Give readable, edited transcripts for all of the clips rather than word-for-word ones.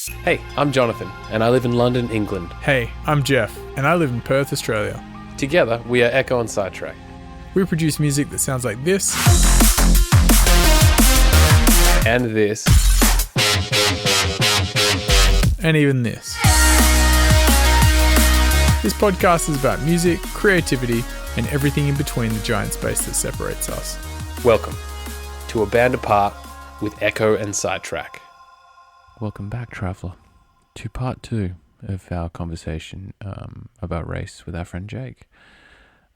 Hey, I'm Jonathan, and I live in London, England. Hey, I'm Jeff, and I live in Perth, Australia. Together, we are Ekko and Sidetrack. We produce music that sounds like this. And this. And even this. This podcast is about music, creativity, and everything in between the giant space that separates us. Welcome to A Band Apart with Ekko and Sidetrack. Welcome back, traveller, to part 2 of our conversation about race with our friend Jake.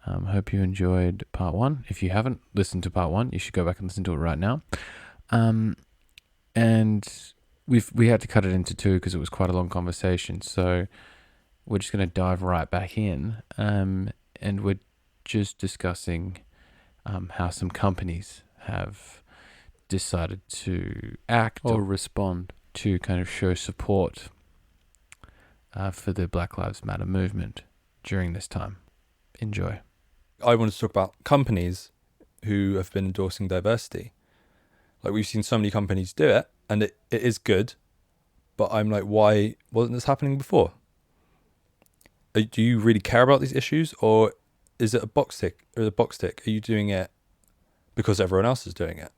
Hope you enjoyed part 1. If you haven't listened to part 1, you should go back and listen to it right now. And we had to cut it into 2 because it was quite a long conversation. So we're just going to dive right back in, and we're just discussing how some companies have decided to act or respond to kind of show support for the Black Lives Matter movement during this time. Enjoy. I wanted to talk about companies who have been endorsing diversity. Like, we've seen so many companies do it, and it is good, but I'm like, why wasn't this happening before? Do you really care about these issues, or is it a box tick? Are you doing it because everyone else is doing it?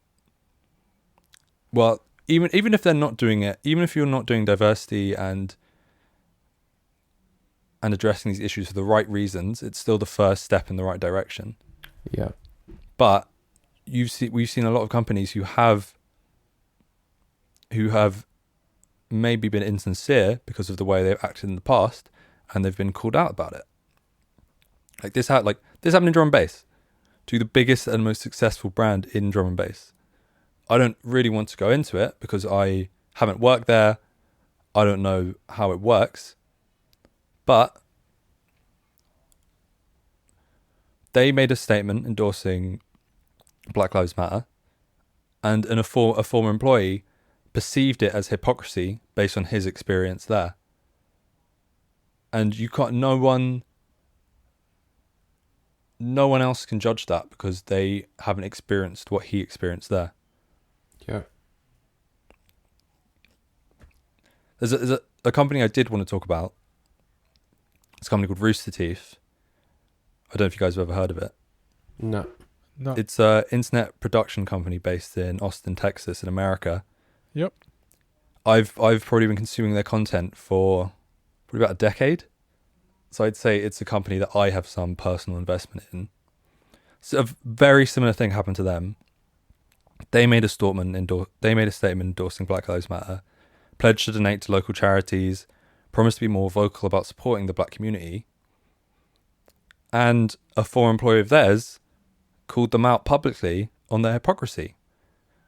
Well, even if they're not doing it, even if you're not doing diversity and addressing these issues for the right reasons, it's still the first step in the right direction. Yeah. But we've seen a lot of companies who have maybe been insincere because of the way they've acted in the past, and they've been called out about it. This happened in drum and bass, to the biggest and most successful brand in drum and bass. I don't really want to go into it because I haven't worked there. I don't know how it works. But they made a statement endorsing Black Lives Matter, and a former employee perceived it as hypocrisy based on his experience there. And no one else can judge that because they haven't experienced what he experienced there. Yeah. There's a company I did want to talk about. It's a company called Rooster Teeth. I don't know if you guys have ever heard of it. No. It's an internet production company based in Austin, Texas, in America. Yep. I've probably been consuming their content for probably about a decade. So I'd say it's a company that I have some personal investment in. So a very similar thing happened to them. They made a statement endorsing Black Lives Matter, pledged to donate to local charities, promised to be more vocal about supporting the black community. And a former employee of theirs called them out publicly on their hypocrisy.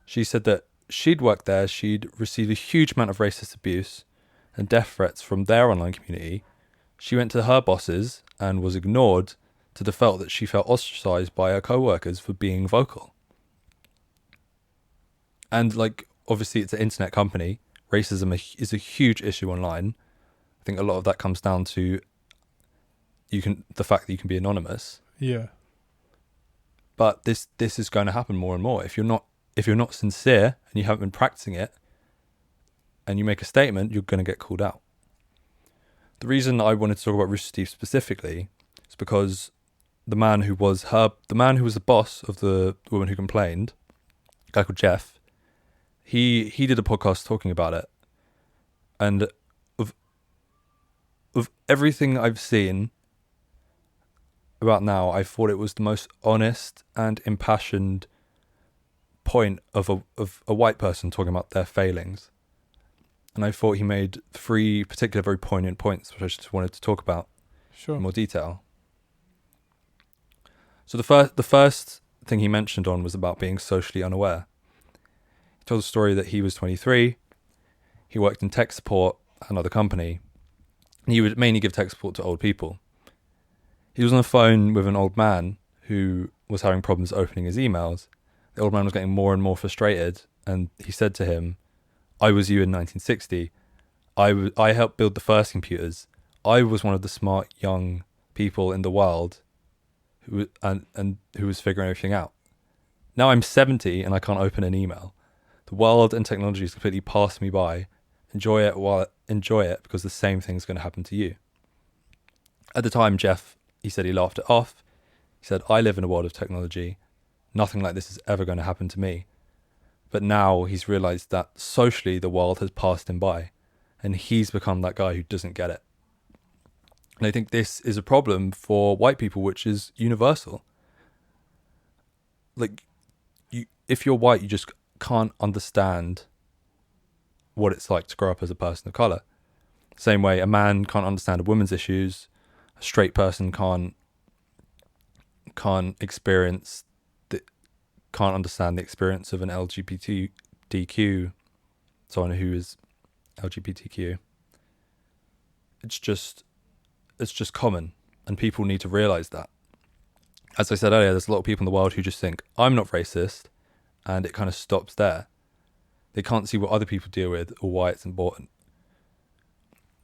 She said that she'd worked there, she'd received a huge amount of racist abuse and death threats from their online community. She went to her bosses and was ignored to the fact that she felt ostracized by her co-workers for being vocal. And obviously it's an internet company. Racism is a huge issue online. I think a lot of that comes down to the fact that you can be anonymous. Yeah. But this is going to happen more and more. If you're not sincere and you haven't been practicing it, and you make a statement, you're going to get called out. The reason I wanted to talk about Rooster Teeth specifically is because the man who was the boss of the woman who complained, a guy called Jeff, he did a podcast talking about it. And of everything I've seen about now, I thought it was the most honest and impassioned point of a white person talking about their failings. And I thought he made 3 particular very poignant points, which I just wanted to talk about in more detail. So the first thing he mentioned on was about being socially unaware. He told a story that he was 23. He worked in tech support at another company. And he would mainly give tech support to old people. He was on the phone with an old man who was having problems opening his emails. The old man was getting more and more frustrated, and he said to him, "I was you in 1960. I helped build the first computers. I was one of the smart young people in the world who was figuring everything out. Now I'm 70 and I can't open an email. The world and technology has completely passed me by Enjoy it because the same thing's going to happen to you. At the time, Jeff, he said he laughed it off. He said, I live in a world of technology. Nothing like this is ever going to happen to me. But now he's realized that socially the world has passed him by, and he's become that guy who doesn't get it. And I think this is a problem for white people, which is universal. Like, if you're white, you just can't understand what it's like to grow up as a person of color. Same way a man can't understand a woman's issues, a straight person can't understand the experience of an LGBTQ, someone who is LGBTQ. It's just common, and people need to realize that. As I said earlier, there's a lot of people in the world who just think, I'm not racist, and it kind of stops there. They can't see what other people deal with or why it's important.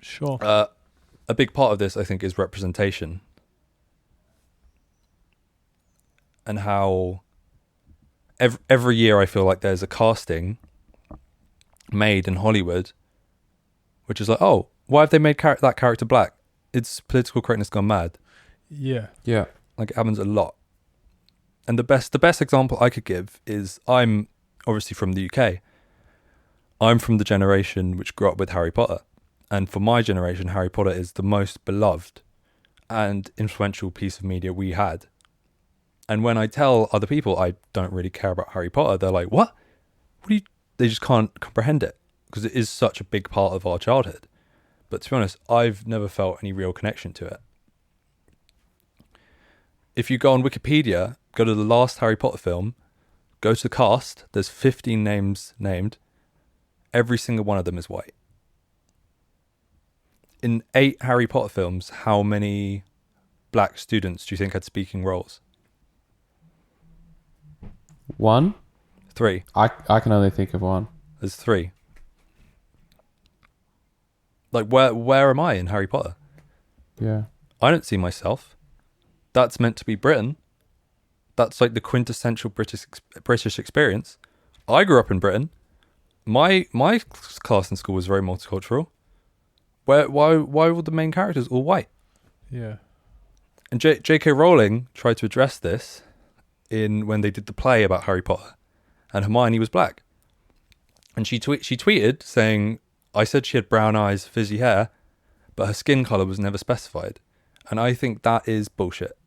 Sure. A big part of this, I think, is representation. And how every year I feel like there's a casting made in Hollywood, which is like, oh, why have they made that character black? It's political correctness gone mad. Yeah. Yeah. Like, it happens a lot. And the best example I could give is, I'm obviously from the UK. I'm from the generation which grew up with Harry Potter. And for my generation, Harry Potter is the most beloved and influential piece of media we had. And when I tell other people I don't really care about Harry Potter, they're like, what? They just can't comprehend it, because it is such a big part of our childhood. But to be honest, I've never felt any real connection to it. If you go on Wikipedia, go to the last Harry Potter film, go to the cast, there's 15 names named. Every single one of them is white. In 8 Harry Potter films, how many black students do you think had speaking roles? 1? 3. I can only think of 1. There's 3. Like, where am I in Harry Potter? Yeah. I don't see myself. That's meant to be Britain. That's like the quintessential British experience. I grew up in Britain. My class in school was very multicultural. Why were the main characters all white? Yeah. And J.K. Rowling tried to address this when they did the play about Harry Potter, and Hermione was black. And she tweeted saying, I said she had brown eyes, frizzy hair, but her skin colour was never specified. And I think that is bullshit.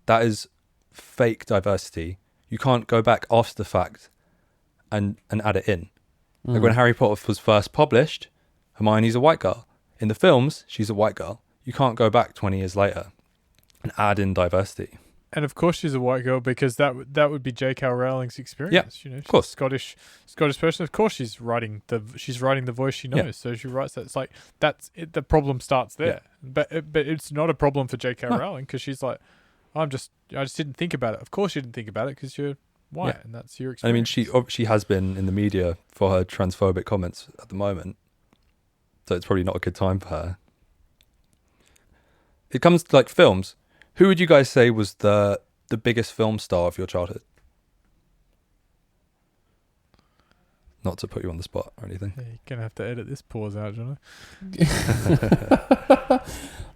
That is fake diversity. You can't go back after the fact and add it in. Like, when Harry Potter was first published, Hermione's a white girl. In the films, she's a white girl. You can't go back 20 years later and add in diversity. And of course she's a white girl, because that would be J.K. Rowling's experience. Yeah, you know, she's of course. Scottish person. Of course she's writing the voice she knows. Yeah. So she writes that. It's like, that's it. The problem starts there. Yeah. But it's not a problem for J.K. No. Rowling, because she's like, I just didn't think about it. Of course you didn't think about it, because you're white, and that's your experience. I mean, she has been in the media for her transphobic comments at the moment, so it's probably not a good time for her. It comes to like films. Who would you guys say was the biggest film star of your childhood? Not to put you on the spot or anything. Yeah, you're gonna have to edit this pause out, Jono.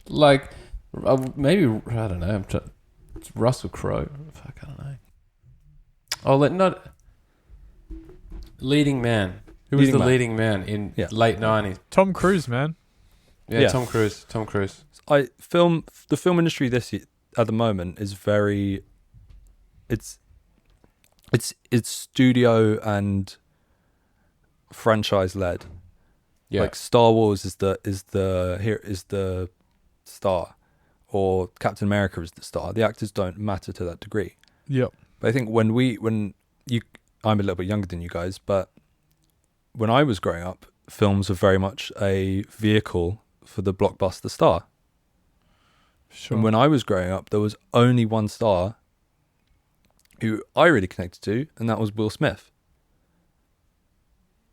Like, maybe, I don't know. It's Russell Crowe. Fuck, I don't know. Leading man. Who was the leading man in late 90s? Tom Cruise, man. Yeah, Tom Cruise. The film industry this year, at the moment, is very, it's studio and franchise led. Yeah. Like, Star Wars is the star, or Captain America is the star. The actors don't matter to that degree. Yep. But I think I'm a little bit younger than you guys, but when I was growing up, films were very much a vehicle for the blockbuster star. Sure. And when I was growing up, there was only one star who I really connected to, and that was Will Smith.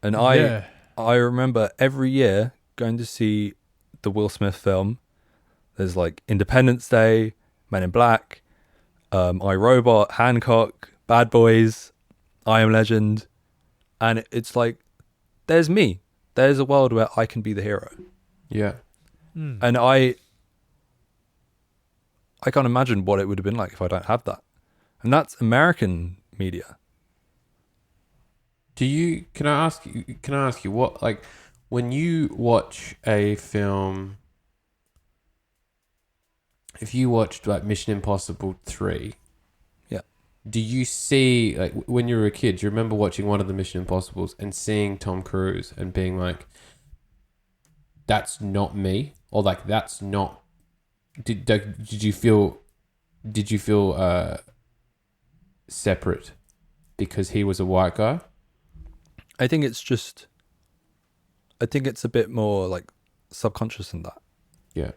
And I remember every year going to see the Will Smith film. There's like Independence Day, Men in Black, I, Robot, Hancock, Bad Boys, I Am Legend. And it's like, there's me. there's a world where I can be the hero. Yeah. And I can't imagine what it would have been like if I don't have that. And that's American media. Can I ask you what, like, when you watch a film, if you watched like Mission Impossible 3, yeah, do you see, like, when you were a kid, do you remember watching one of the Mission Impossibles and seeing Tom Cruise and being like, that's not me, or like, that's not, did you feel separate because he was a white guy? I think it's a bit more like subconscious than that. Yeah.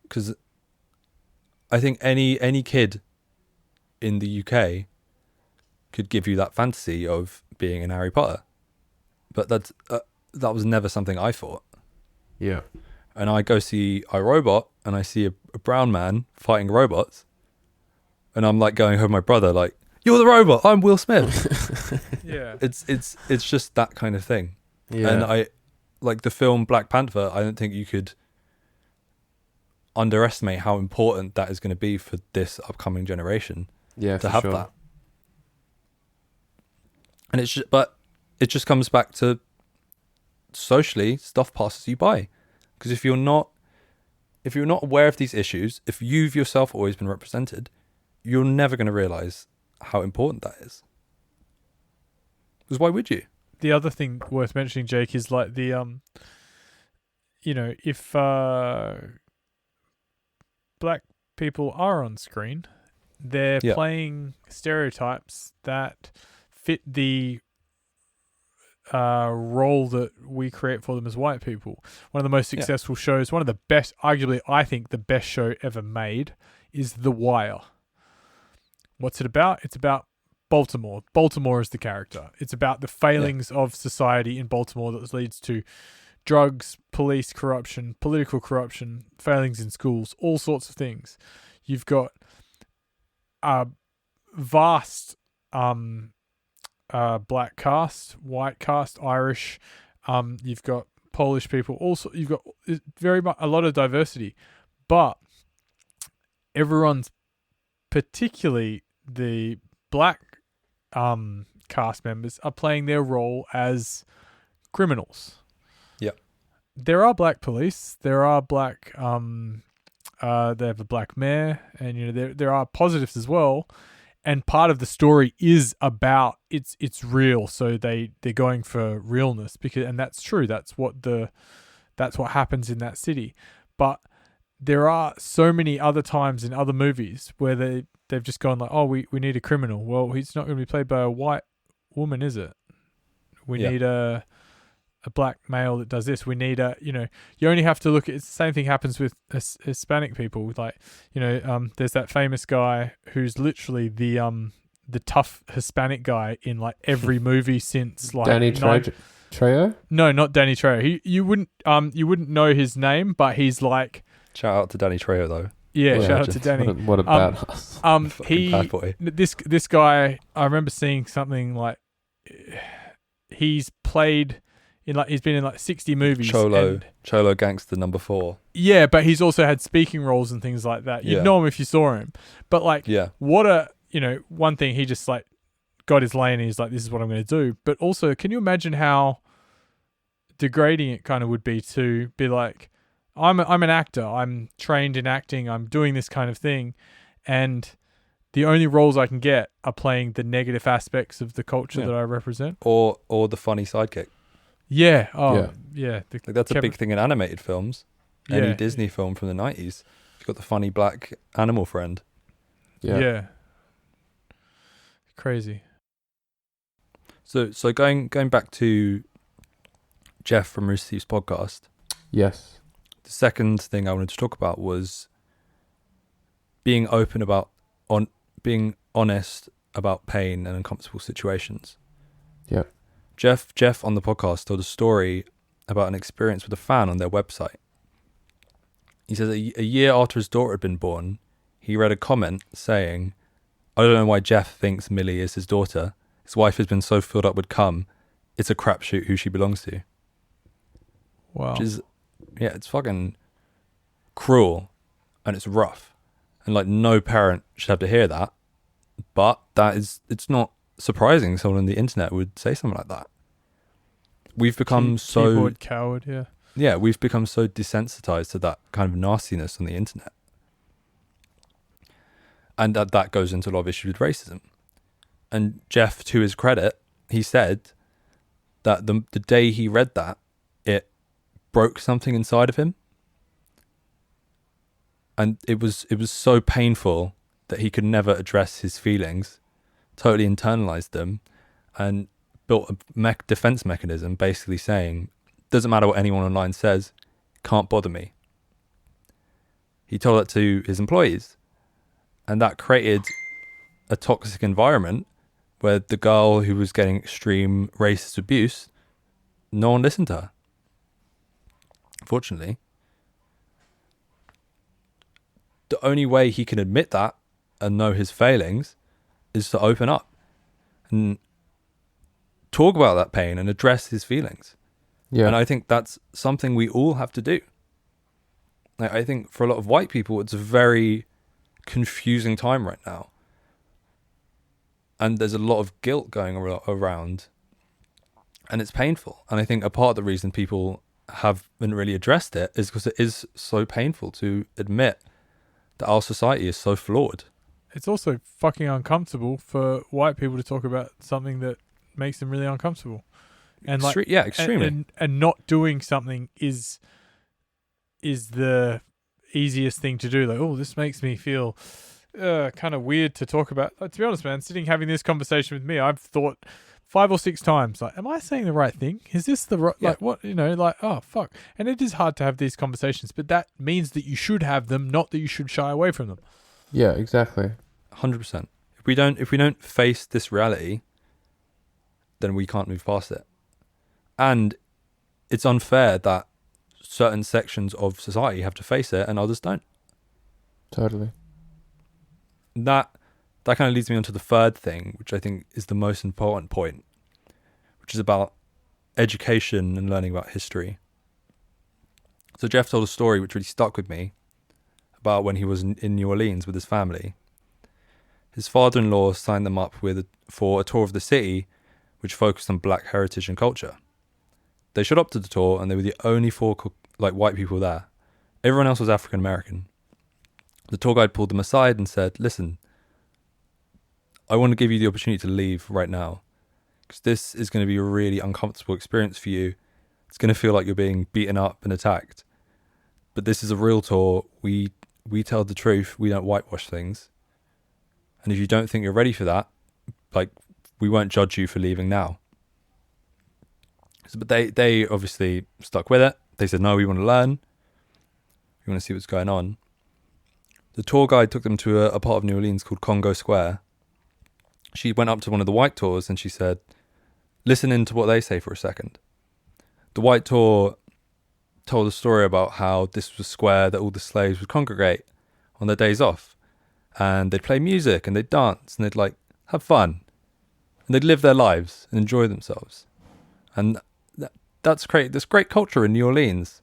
Because I think any kid in the UK could give you that fantasy of being in Harry Potter. But that was never something I thought. Yeah. And I go see iRobot and I see a brown man fighting robots. And I'm like going home with my brother like, you're the robot, I'm Will Smith. Yeah. It's just that kind of thing. Yeah. And I like the film Black Panther, I don't think you could underestimate how important that is going to be for this upcoming generation. Yeah, to have that. And but it just comes back to socially stuff passes you by. Because if you're not aware of these issues, if you've yourself always been represented, you're never going to realize how important that is. Because why would you? The other thing worth mentioning, Jake, is like the if black people are on screen, they're playing stereotypes that fit the role that we create for them as white people. One of the most successful shows, one of the best, arguably I think the best show ever made, is The Wire. What's it about? It's about Baltimore. Baltimore is the character. It's about the failings of society in Baltimore that leads to drugs, police corruption, political corruption, failings in schools, all sorts of things. You've got a vast black cast, white cast, Irish. You've got Polish people. Also, you've got very much a lot of diversity, but everyone's, particularly the black cast members, are playing their role as criminals. Yeah, there are black police. There are black. They have a black mayor, and there are positives as well. And part of the story is about it's real, so they're going for realness and that's true. That's what happens in that city. But there are so many other times in other movies where they've just gone like, oh, we need a criminal. Well, he's not going to be played by a white woman, is it? We need a black male that does this. We need you only have to look at, it's the same thing happens with Hispanic people. Like, there's that famous guy who's literally the tough Hispanic guy in like every movie since like Danny Trejo? No, not Danny Trejo. You wouldn't know his name, but he's like, shout out to Danny Trejo though. Yeah, shout out to Danny. What a badass. Bad boy. This guy, I remember seeing something like he's played he's been in like 60 movies. Cholo Gangster #4. Yeah, but he's also had speaking roles and things like that. You'd know him if you saw him. But like, what one thing, he just like got his lane and he's like, this is what I'm going to do. But also, can you imagine how degrading it kind of would be to be like, I'm an actor. I'm trained in acting. I'm doing this kind of thing. And the only roles I can get are playing the negative aspects of the culture that I represent. Or the funny sidekick. Yeah. Oh, yeah. That's a big thing in animated films. Any Disney film from the 90s. You've got the funny black animal friend. Yeah. Crazy. So going back to Jeff from Rooster Teeth's podcast. Yes. The second thing I wanted to talk about was being open about being honest about pain and uncomfortable situations. Yeah. Jeff on the podcast told a story about an experience with a fan on their website. He says a year after his daughter had been born, he read a comment saying, I don't know why Jeff thinks Millie is his daughter. His wife has been so filled up with cum, it's a crapshoot who she belongs to. Wow. Which is, yeah, it's fucking cruel and it's rough. And like no parent should have to hear that. But it's not surprising someone on the internet would say something like that. We've become Keyboard coward, yeah. Yeah, we've become so desensitized to that kind of nastiness on the internet. And that goes into a lot of issues with racism. And Jeff, to his credit, he said that the day he read that, it broke something inside of him. And it was so painful that he could never address his feelings, totally internalized them, and built a defense mechanism basically saying, doesn't matter what anyone online says, can't bother me. He told that to his employees, and that created a toxic environment where the girl who was getting extreme racist abuse, no one listened to her. Unfortunately. The only way he can admit that and know his failings is to open up and talk about that pain and address his feelings. Yeah. And I think that's something we all have to do. Like, I think for a lot of white people, it's a very confusing time right now. And there's a lot of guilt going around. And it's painful. And I think a part of the reason people haven't really addressed it is because it is so painful to admit that our society is so flawed. It's also fucking uncomfortable for white people to talk about something that makes them really uncomfortable. And like, extremely. And not doing something is the easiest thing to do. Like, oh, this makes me feel kind of weird to talk about. Like, to be honest, man, having this conversation with me, I've thought 5 or 6 times, like, am I saying the right thing? Is this the right, like, what, like, oh, fuck. And it is hard to have these conversations, but that means that you should have them, not that you should shy away from them. Yeah, exactly. 100%. If we don't face this reality, then we can't move past it. And it's unfair that certain sections of society have to face it and others don't. Totally. That kind of leads me on to the third thing, which I think is the most important point, which is about education and learning about history. So Jeff told a story which really stuck with me about when he was in New Orleans with his family. His father-in-law signed them up for a tour of the city, which focused on black heritage and culture. They showed up to the tour and they were the only 4 white people there. Everyone else was African American. The tour guide pulled them aside and said, listen, I want to give you the opportunity to leave right now, because this is going to be a really uncomfortable experience for you. It's going to feel like you're being beaten up and attacked. But this is a real tour. We tell the truth. We don't whitewash things. And if you don't think you're ready for that, we won't judge you for leaving now. But they obviously stuck with it. They said, no, we want to learn. We want to see what's going on. The tour guide took them to a part of New Orleans called Congo Square. She went up to one of the white tours and she said, listen in to what they say for a second. The white tour told a story about how this was a square that all the slaves would congregate on their days off. And they'd play music and they'd dance and they'd have fun. And they'd live their lives and enjoy themselves. And that's great. There's great culture in New Orleans.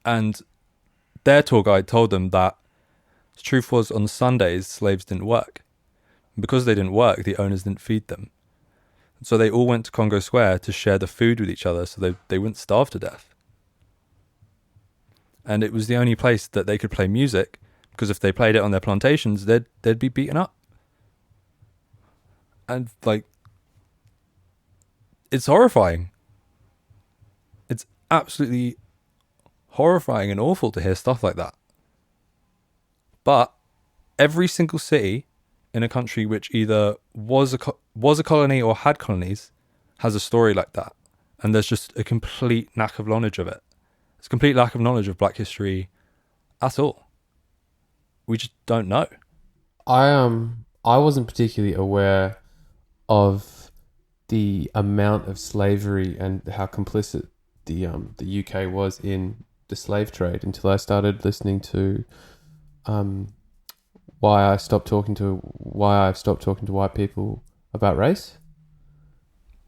And their tour guide told them that the truth was on Sundays, slaves didn't work. And because they didn't work, the owners didn't feed them. So they all went to Congo Square to share the food with each other so they wouldn't starve to death. And it was the only place that they could play music, because if they played it on their plantations, they'd be beaten up. And it's horrifying. It's absolutely horrifying and awful to hear stuff like that. But every single city in a country which either was a colony or had colonies has a story like that. And there's just a complete lack of knowledge of it. There's a complete lack of knowledge of black history at all. We just don't know. I wasn't particularly aware of the amount of slavery and how complicit the UK was in the slave trade until I started listening to why I've stopped talking to white people about race.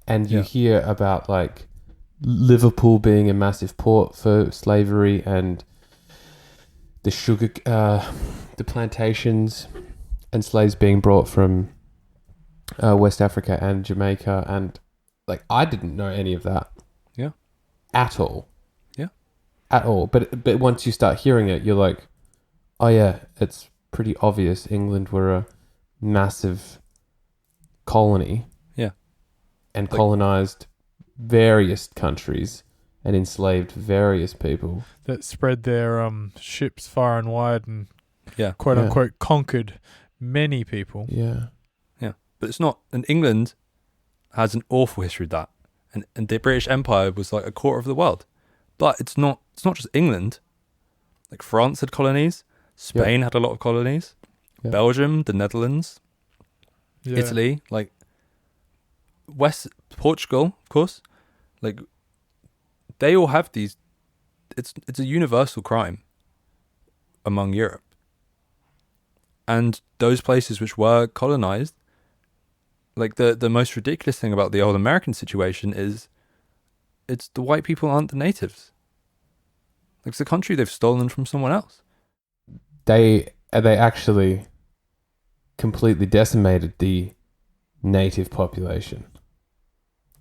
And you hear about Liverpool being a massive port for slavery, and the sugar, the plantations and slaves being brought from West Africa and Jamaica, and like I didn't know any of that. Yeah. At all. Yeah. At all. But once you start hearing it, you're like, oh yeah, it's pretty obvious. England were a massive colony. Yeah. And Like- colonized various countries and enslaved various people. That spread their ships far and wide and Yeah. quote Yeah. unquote conquered many people. Yeah. But it's not. And England has an awful history with that. And the British Empire was like a quarter of the world. But it's not just England. Like France had colonies. Spain had a lot of colonies. Yeah. Belgium, the Netherlands, Yeah. Italy, like Portugal, of course. Like they all have these. It's a universal crime among Europe. And those places which were colonized, like the most ridiculous thing about the old American situation is it's the white people aren't the natives. Like it's a country they've stolen from someone else. They actually completely decimated the native population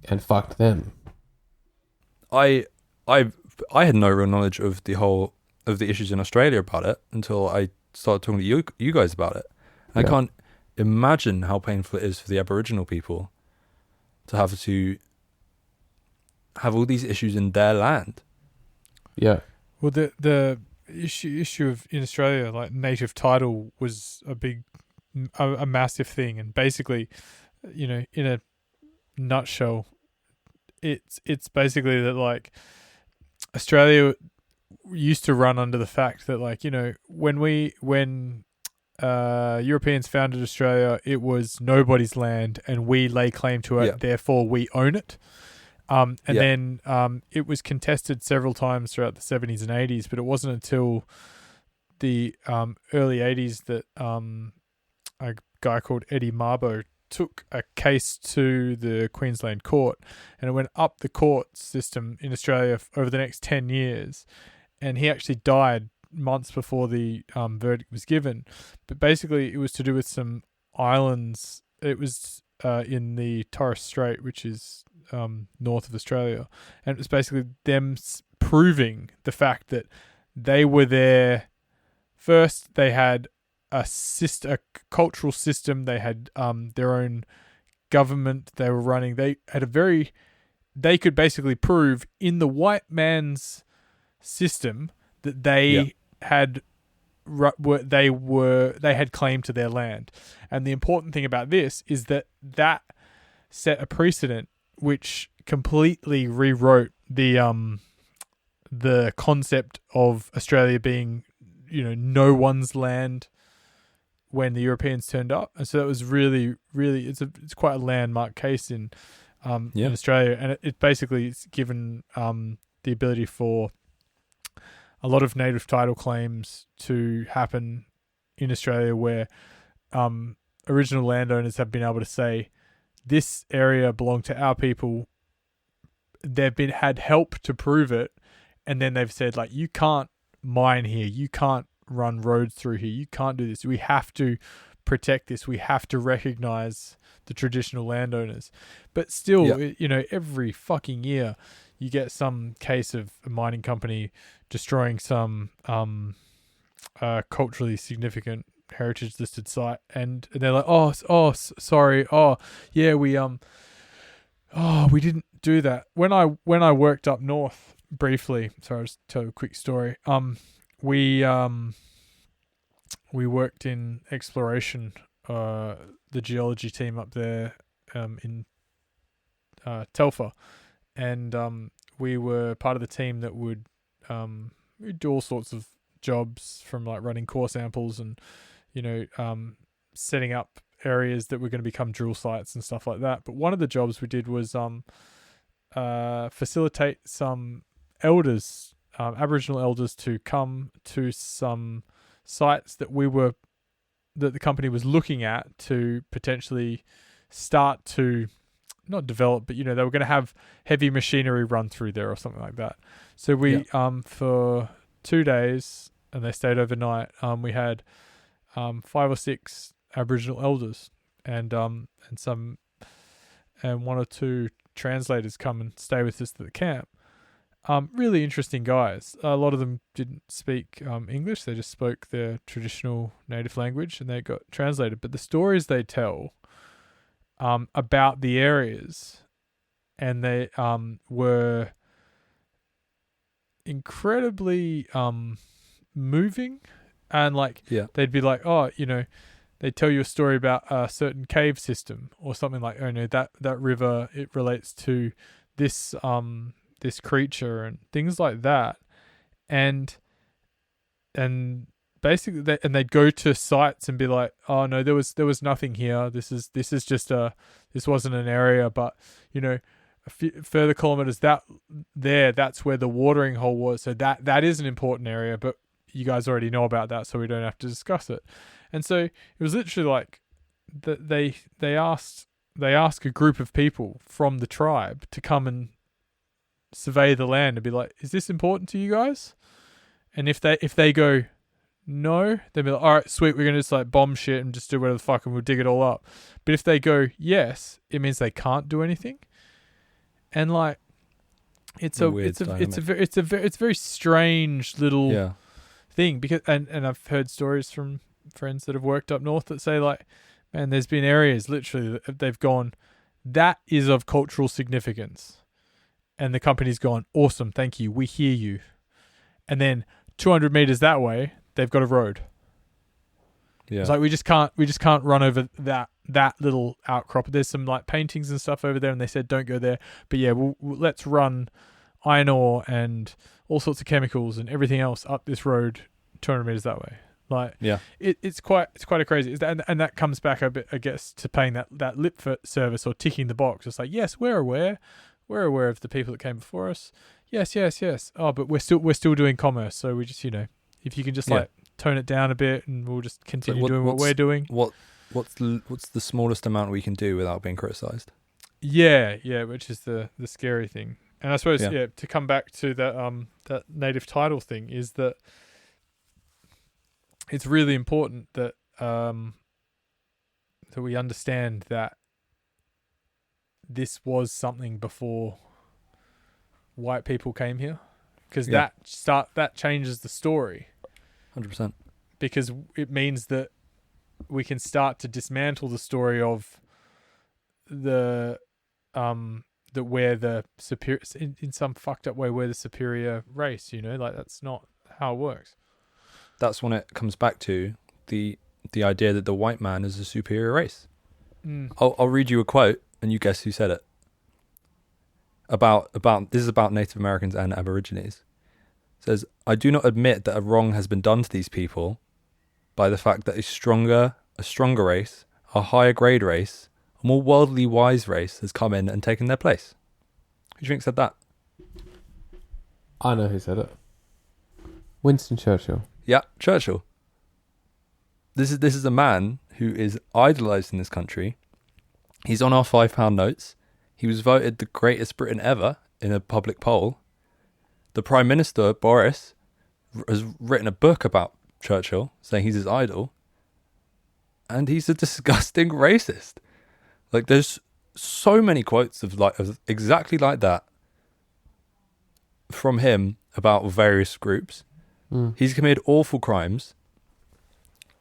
and fucked them. I had no real knowledge of the issues in Australia about it until I started talking to you guys about it. I Yeah. can't imagine how painful it is for the Aboriginal people to have all these issues in their land. Yeah. Well, the issue of in Australia, like native title, was a massive thing, and basically, in a nutshell, it's basically that like Australia used to run under the fact that like when Europeans founded Australia, it was nobody's land, and we lay claim to it. Yeah. Therefore, we own it. Then it was contested several times throughout the 70s and 80s, but it wasn't until the early 80s that a guy called Eddie Mabo took a case to the Queensland court, and it went up the court system in Australia over the next 10 years. And he actually died months before the verdict was given. But basically, it was to do with some islands. It was in the Torres Strait, which is north of Australia. And it was basically them proving the fact that they were there. First, they had a cultural system. They had their own government they were running. They could basically prove in the white man's system that they had claim to their land. And the important thing about this is that set a precedent which completely rewrote the concept of Australia being no one's land when the Europeans turned up. And so that was really, really, it's quite a landmark case in Australia. And it basically it's given the ability for a lot of native title claims to happen in Australia where original landowners have been able to say, this area belonged to our people. They've had help to prove it. And then they've said, like, you can't mine here. You can't run roads through here. You can't do this. We have to protect this. We have to recognize the traditional landowners. But still, every fucking year you get some case of a mining company destroying some culturally significant heritage listed site, and they're like, sorry, we didn't do that. When I worked up north briefly, sorry, I'll just tell you a quick story. We worked in exploration, the geology team up there in Telfer, and we were part of the team that would we'd do all sorts of jobs, from like running core samples and setting up areas that were going to become drill sites and stuff like that. But one of the jobs we did was facilitate some elders, Aboriginal elders, to come to some sites that the company was looking at to potentially start to not develop, but they were going to have heavy machinery run through there or something like that. So we for 2 days, and they stayed overnight. We had 5 or 6 Aboriginal elders and 1 or 2 translators come and stay with us at the camp. Really interesting guys. A lot of them didn't speak English. They just spoke their traditional native language, and they got translated. But the stories they tell about the areas, and they were incredibly moving. And they'd be like, they'd tell you a story about a certain cave system or something like, that river, it relates to this this creature and things like that. And basically they'd go to sites and be like, oh no, there was nothing here. This wasn't an area, but a few further kilometers that's where the watering hole was. So that is an important area, but you guys already know about that, so we don't have to discuss it. And so it was literally like that they ask a group of people from the tribe to come and survey the land and be like, is this important to you guys? And if they go no, they'll be like, all right, sweet, we're gonna just bomb shit and just do whatever the fuck, and we'll dig it all up. But if they go yes, it means they can't do anything. And it's a very strange little thing, because and I've heard stories from friends that have worked up north that say man, there's been areas literally that they've gone, that is of cultural significance, and the company's gone, awesome, thank you, we hear you, and then 200 meters that way they've got a road. It's we just can't run over that little outcrop. There's some paintings and stuff over there, and they said don't go there, but let's run iron ore and all sorts of chemicals and everything else up this road 200 meters that way. It's quite a crazy, and that comes back a bit, I guess, to paying that lip service or ticking the box. It's yes, we're aware of the people that came before us. Yes. Oh, but we're still doing commerce. So we just if you can just tone it down a bit, and we'll just continue doing what we're doing. What's the smallest amount we can do without being criticised? Yeah, which is the scary thing. And I suppose to come back to that native title thing, is that it's really important that that we understand that this was something before white people came here, because that changes the story 100%, because it means that we can start to dismantle the story of that we're the superior, in some fucked up way, we're the superior race. That's not how it works. That's when it comes back to the idea that the white man is a superior race. I'll read you a quote, and you guess who said it. About this is about Native Americans and Aborigines. It says, I do not admit that a wrong has been done to these people by the fact that a stronger race, a higher grade race, a more worldly wise race has come in and taken their place. Who do you think said that? I know who said it. Winston Churchill. Yeah, Churchill. This is a man who is idolised in this country. He's on our £5 notes. He was voted the greatest Briton ever in a public poll. The Prime Minister, Boris, has written a book about Churchill, saying he's his idol. And he's a disgusting racist. There's so many quotes of exactly like that from him about various groups. He's committed awful crimes.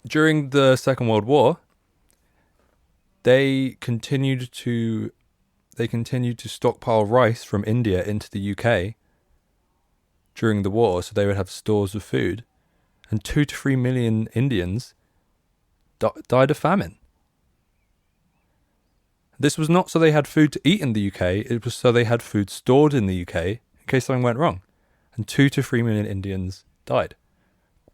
During the Second World War, they continued to stockpile rice from India into the UK during the war, so they would have stores of food, and 2 to 3 million Indians died of famine. This was not so they had food to eat in the UK, it was so they had food stored in the UK in case something went wrong. And 2 to 3 million Indians died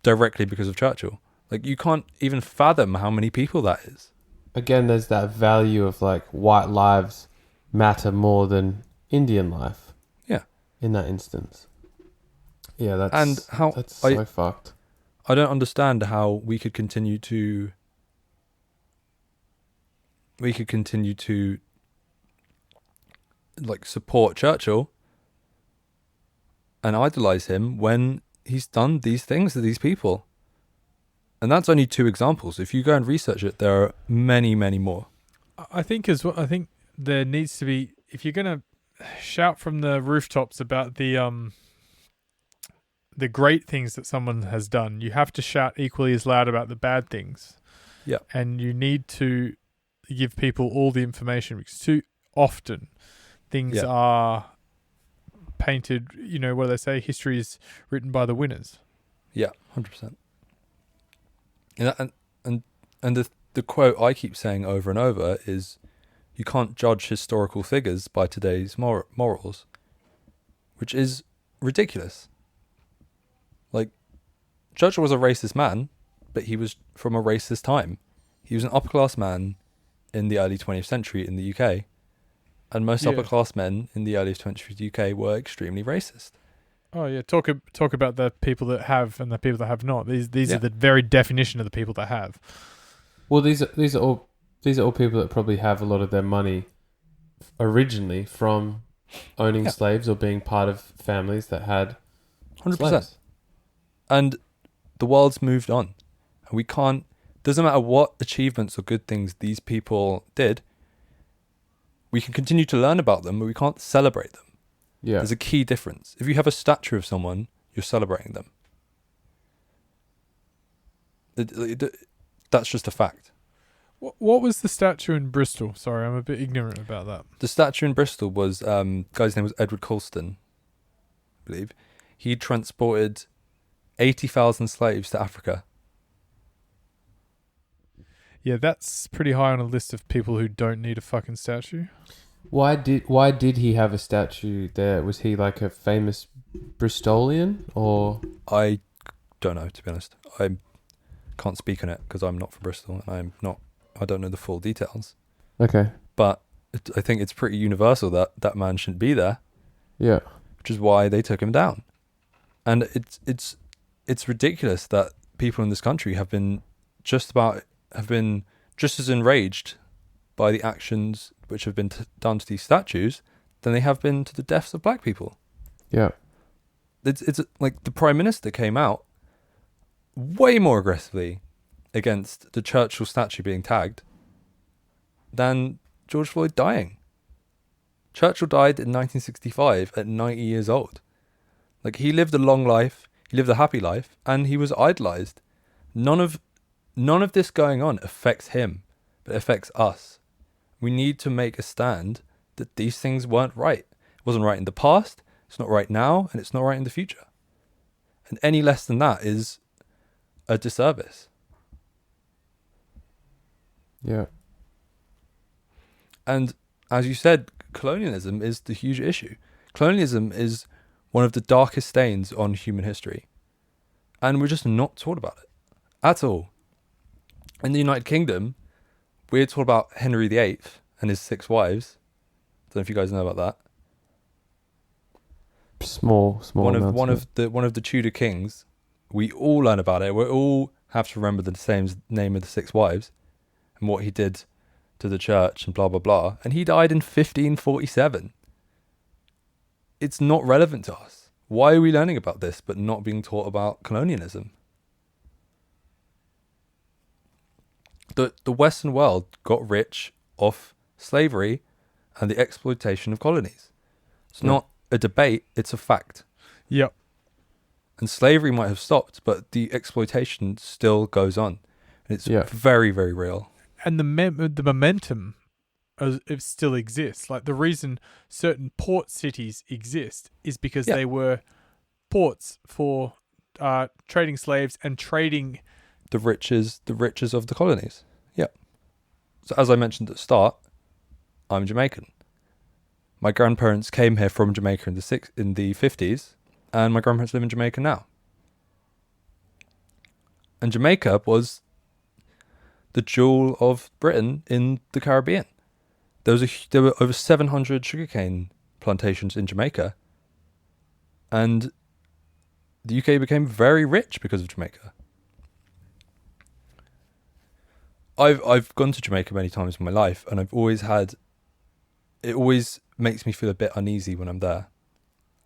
directly because of Churchill. You can't even fathom how many people that is. Again, there's that value of white lives matter more than Indian life. Yeah. In that instance. Yeah, that's so fucked. I don't understand how we could continue to like support Churchill and idolize him when he's done these things to these people. And that's only 2 examples. If you go and research it, there are many, many more. I think as well. I think there needs to be, if you're gonna shout from the rooftops about the great things that someone has done, you have to shout equally as loud about the bad things. Yeah. And you need to give people all the information, because too often things are painted, what do they say? History is written by the winners. Yeah, 100%. And the quote I keep saying over and over is, you can't judge historical figures by today's morals, which is ridiculous. Like, Churchill was a racist man, but he was from a racist time. He was an upper class man in the early 20th century in the UK, and most upper class men in the early 20th century UK were extremely racist. Oh yeah, talk about the people that have and the people that have not. These are the very definition of the people that have. Well, these are all people that probably have a lot of their money originally from owning slaves or being part of families that had 100%. slaves. And the world's moved on, and we can't. Doesn't matter what achievements or good things these people did. We can continue to learn about them, but we can't celebrate them. Yeah. There's a key difference. If you have a statue of someone, you're celebrating them. That's just a fact. What was the statue in Bristol? Sorry, I'm a bit ignorant about that. The statue in Bristol was, guy's name was Edward Colston, I believe. He transported 80,000 slaves to Africa. Yeah, that's pretty high on a list of people who don't need a fucking statue. Why did he have a statue there? Was he like a famous Bristolian, or? I don't know, to be honest. I can't speak on it because I'm not from Bristol and I don't know the full details. Okay. But I think it's pretty universal that that man shouldn't be there. Yeah. Which is why they took him down. And it's ridiculous that people in this country have been just as enraged by the actions which have been done to these statues than they have been to the deaths of black people. Yeah. It's like the Prime Minister came out way more aggressively against the Churchill statue being tagged than George Floyd dying. Churchill died in 1965 at 90 years old. Like, he lived a long life, he lived a happy life, and he was idolized. None of this going on affects him, but it affects us. We need to make a stand that these things weren't right. It wasn't right in the past, it's not right now, and it's not right in the future. And any less than that is a disservice. Yeah. And as you said, colonialism is the huge issue. Colonialism is one of the darkest stains on human history. And we're just not taught about it at all. In the United Kingdom, we're taught about Henry VIII and his 6 wives. I don't know if you guys know about that. Small. One of the Tudor kings. We all learn about it. We all have to remember the same name of the 6 wives and what he did to the church and blah blah blah. And he died in 1547. It's not relevant to us. Why are we learning about this but not being taught about colonialism? The Western world got rich off slavery and the exploitation of colonies. It's not a debate, it's a fact. Yep. And slavery might have stopped, but the exploitation still goes on. And it's very, very real. And the momentum it still exists. Like, the reason certain port cities exist is because they were ports for trading slaves and trading the riches of the colonies. Yeah. So as I mentioned at the start, I'm Jamaican. My grandparents came here from Jamaica in the 50s, and my grandparents live in Jamaica now. And Jamaica was the jewel of Britain in the Caribbean. There were over 700 sugarcane plantations in Jamaica, and the UK became very rich because of Jamaica. I've gone to Jamaica many times in my life, and I've always had it always makes me feel a bit uneasy when I'm there.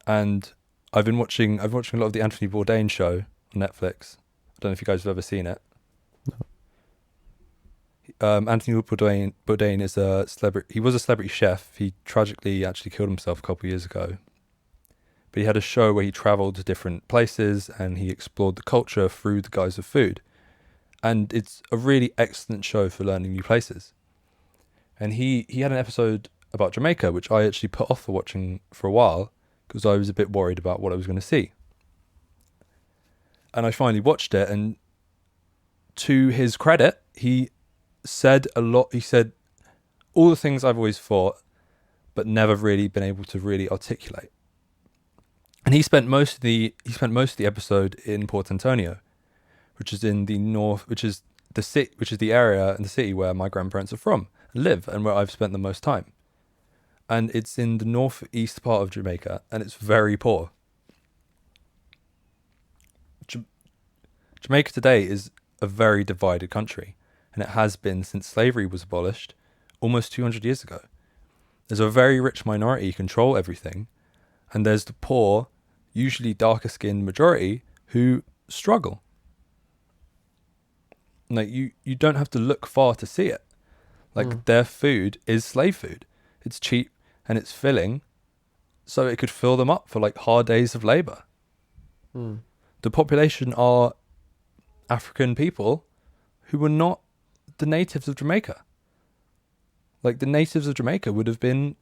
And I've been watching a lot of the Anthony Bourdain show on Netflix. I don't know if you guys have ever seen it. Anthony Bourdain is a celebrity. He was a celebrity chef. He tragically actually killed himself a couple of years ago. But he had a show where he traveled to different places and he explored the culture through the guise of food. And it's a really excellent show for learning new places. And he had an episode about Jamaica, which I actually put off for watching for a while because I was a bit worried about what I was going to see. And I finally watched it, and to his credit, he said a lot. He said all the things I've always thought, but never really been able to really articulate. And he spent most of the episode in Port Antonio, which is in the north, which is the area and the city where my grandparents are from, live, and where I've spent the most time. And it's in the northeast part of Jamaica, and it's very poor. Jamaica today is a very divided country, and it has been since slavery was abolished almost 200 years ago. There's a very rich minority who control everything, and there's the poor, usually darker skinned majority who struggle. Like you don't have to look far to see it. Like their food is slave food. It's cheap and it's filling, so it could fill them up for like hard days of labor. The population are African people who were not the natives of Jamaica. Like the natives of Jamaica would have been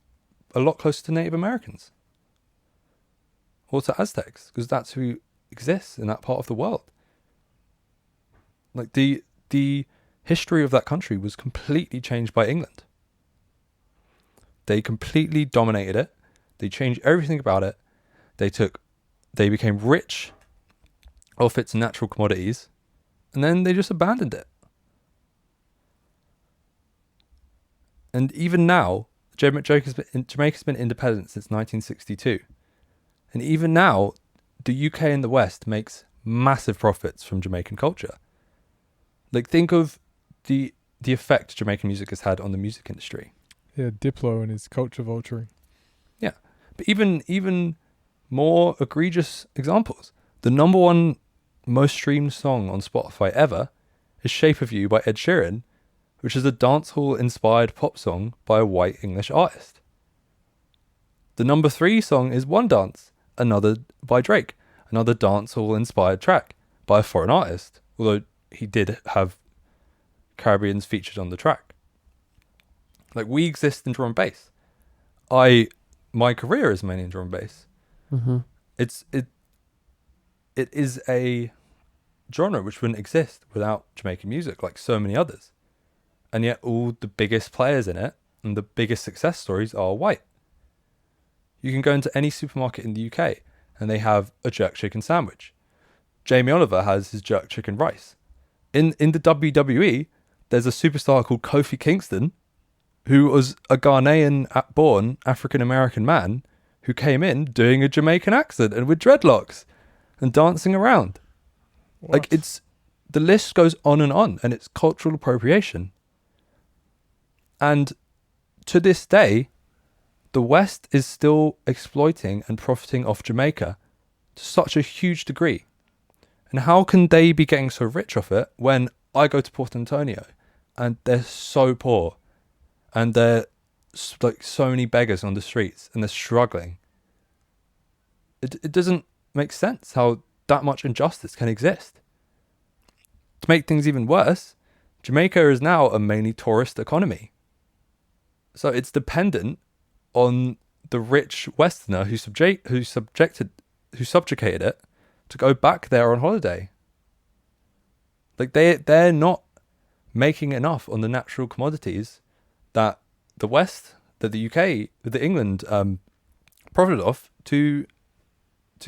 a lot closer to Native Americans or to Aztecs, because that's who exists in that part of the world. Like the history of that country was completely changed by England. They completely dominated it. They changed everything about it. They became rich off its natural commodities, and then they just abandoned it. And even now, Jamaica's been independent since 1962. And even now, the UK and the West makes massive profits from Jamaican culture. Like, think of the effect Jamaican music has had on the music industry. Yeah, Diplo and his culture vulturing. Yeah. But even more egregious examples. The number one most streamed song on Spotify ever is Shape of You by Ed Sheeran, which is a dancehall-inspired pop song by a white English artist. The number 3 song is One Dance, another by Drake, another dancehall-inspired track by a foreign artist, although he did have Caribbeans featured on the track. Like, we exist in drum and bass. My career is mainly in drum and bass. It is a genre which wouldn't exist without Jamaican music, like so many others. And yet all the biggest players in it and the biggest success stories are white. You can go into any supermarket in the UK and they have a jerk chicken sandwich. Jamie Oliver has his jerk chicken rice. In the WWE, there's a superstar called Kofi Kingston, who was a Ghanaian-born African-American man who came in doing a Jamaican accent and with dreadlocks and dancing around. What? Like, the list goes on, and it's cultural appropriation. And to this day, the West is still exploiting and profiting off Jamaica to such a huge degree. And how can they be getting so rich off it when I go to Port Antonio and they're so poor and they're like so many beggars on the streets and they're struggling? It doesn't make sense how that much injustice can exist. To make things even worse, Jamaica is now a mainly tourist economy. So it's dependent on the rich Westerner who subjugated it to go back there on holiday. Like, they're not making enough on the natural commodities that the West, that the UK, that England profited off to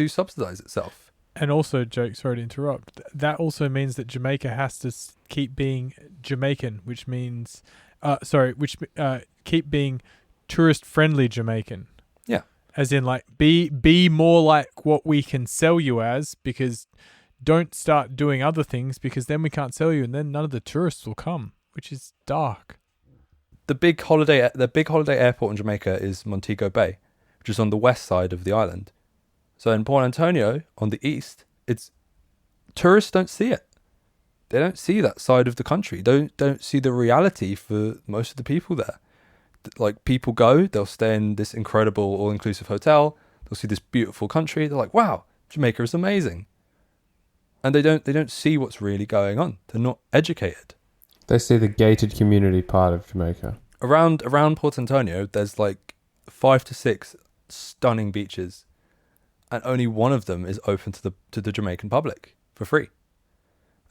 subsidize itself. And also, Jake, sorry to interrupt, that also means that Jamaica has to keep being Jamaican, which means, keep being tourist-friendly Jamaican. Yeah. As in, like, be more like what we can sell you as, because don't start doing other things, because then we can't sell you, and then none of the tourists will come, which is dark. the big holiday airport in Jamaica is Montego Bay, which is on the west side of the island. So in Port Antonio on the east, it's tourists don't see it. They don't see that side of the country. Don't see the reality for most of the people there. Like, people go, they'll stay in this incredible all-inclusive hotel. They'll see this beautiful country. They're like, wow, Jamaica is amazing. And they don't see what's really going on. They're not educated. They see the gated community part of Jamaica. Around Port Antonio, there's like 5 to 6 stunning beaches, and only one of them is open to the Jamaican public for free.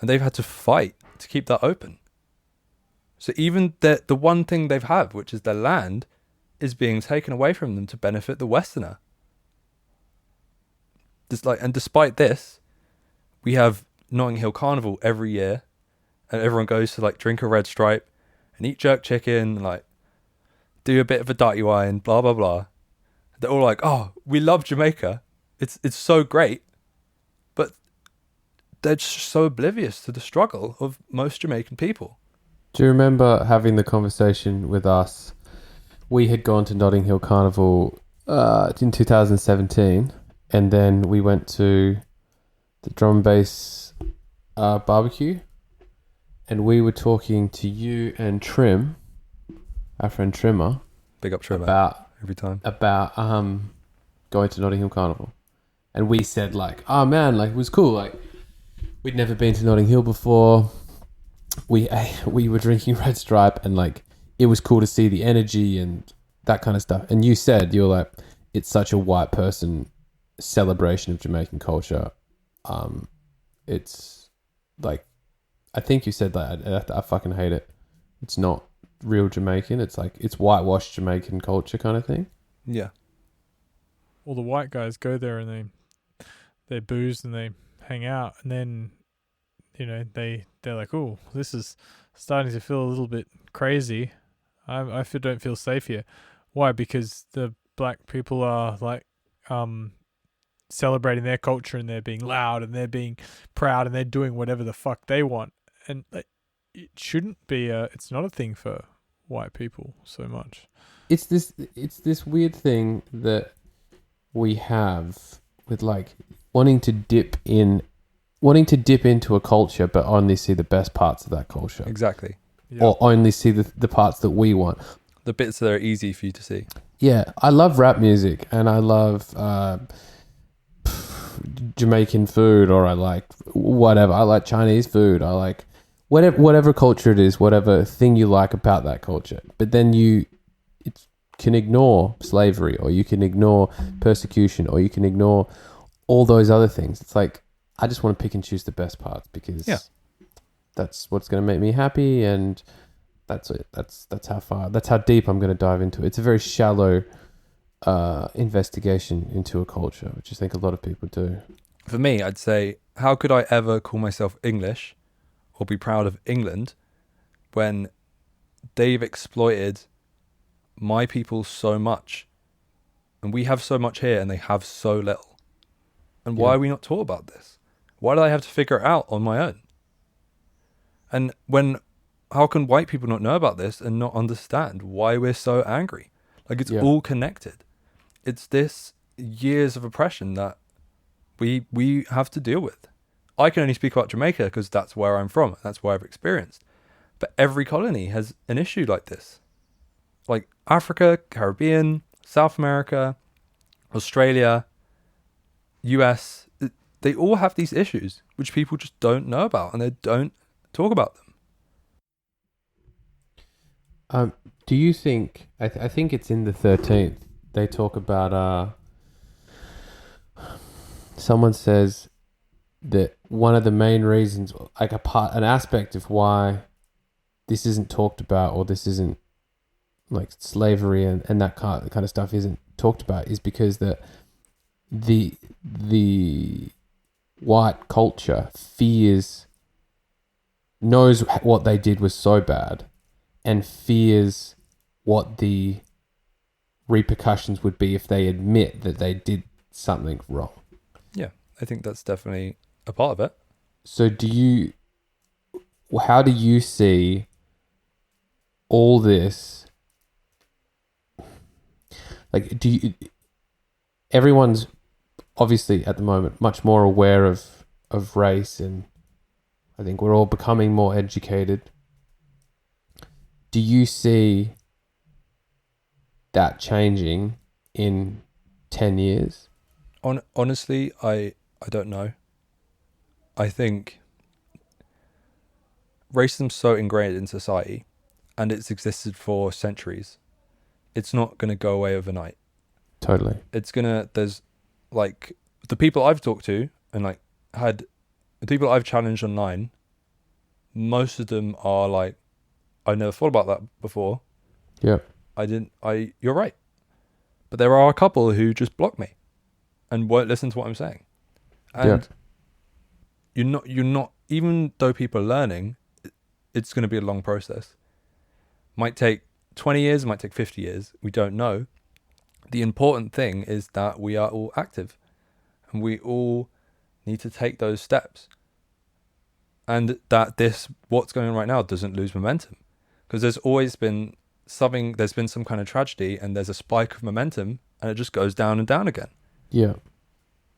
And they've had to fight to keep that open. So even the one thing they've had, which is their land, is being taken away from them to benefit the Westerner. And despite this, we have Notting Hill Carnival every year, and everyone goes to like drink a red stripe and eat jerk chicken, like do a bit of a dirty wine, blah blah blah. They're all like, "Oh, we love Jamaica. It's so great," but they're just so oblivious to the struggle of most Jamaican people. Do you remember having the conversation with us? We had gone to Notting Hill Carnival in 2017, and then we went to the drum and bass barbecue, and we were talking to you and Trim, our friend Trimmer, Big up Trevor every time, about going to Notting Hill Carnival, and we said like, oh man, like it was cool, like we'd never been to Notting Hill before. We were drinking Red Stripe, and like it was cool to see the energy and that kind of stuff. And you said, you're like, it's such a white person celebration of Jamaican culture. It's like, I think you said that. I fucking hate it. It's not real Jamaican. It's like, it's whitewashed Jamaican culture kind of thing. Yeah. All the white guys go there and they booze and they hang out, and then they're like, oh, this is starting to feel a little bit crazy. I don't feel safe here. Why? Because the black people are like celebrating their culture, and they're being loud and they're being proud and they're doing whatever the fuck they want. And it shouldn't be it's not a thing for white people so much. It's this weird thing that we have with like wanting to dip into a culture but only see the best parts of that culture. Exactly. Yeah. Or only see the parts that we want. The bits that are easy for you to see. Yeah, I love rap music, and I love Jamaican food, or I like whatever. I like Chinese food. I like whatever culture it is, whatever thing you like about that culture. But then you can ignore slavery, or you can ignore persecution, or you can ignore all those other things. It's like, I just want to pick and choose the best parts because that's what's going to make me happy, and that's it. That's how deep I'm going to dive into it. It's a very shallow investigation into a culture, which I think a lot of people do. For me, I'd say, how could I ever call myself English or be proud of England when they've exploited my people so much, and we have so much here and they have so little? And why are we not taught about this? Why do I have to figure it out on my own? And how can white people not know about this and not understand why we're so angry? Like, it's all connected. It's this years of oppression that we have to deal with. I can only speak about Jamaica because that's where I'm from. That's where I've experienced. But every colony has an issue like this. Like Africa, Caribbean, South America, Australia, US, they all have these issues which people just don't know about, and they don't talk about them. Do you think, I think it's in the 13th, they talk about, someone says that one of the main reasons, like an aspect of why this isn't talked about, or this isn't like slavery and that kind of stuff isn't talked about, is because that the white culture knows what they did was so bad, and fears what the repercussions would be if they admit that they did something wrong. Yeah, I think that's definitely a part of it. So how do you see all this, like, everyone's obviously at the moment much more aware of race, and I think we're all becoming more educated. Do you see that changing in 10 years? Honestly, I don't know. I think racism's so ingrained in society, and it's existed for centuries. It's not going to go away overnight. Totally. There's like the people I've talked to and like had the people I've challenged online, most of them are like, I never thought about that before. Yeah. You're right. But there are a couple who just block me and won't listen to what I'm saying. And you're not, even though people are learning, it's going to be a long process. Might take 20 years, might take 50 years. We don't know. The important thing is that we are all active and we all need to take those steps. And that what's going on right now doesn't lose momentum. Because there's always been there's been some kind of tragedy and there's a spike of momentum and it just goes down and down again. Yeah.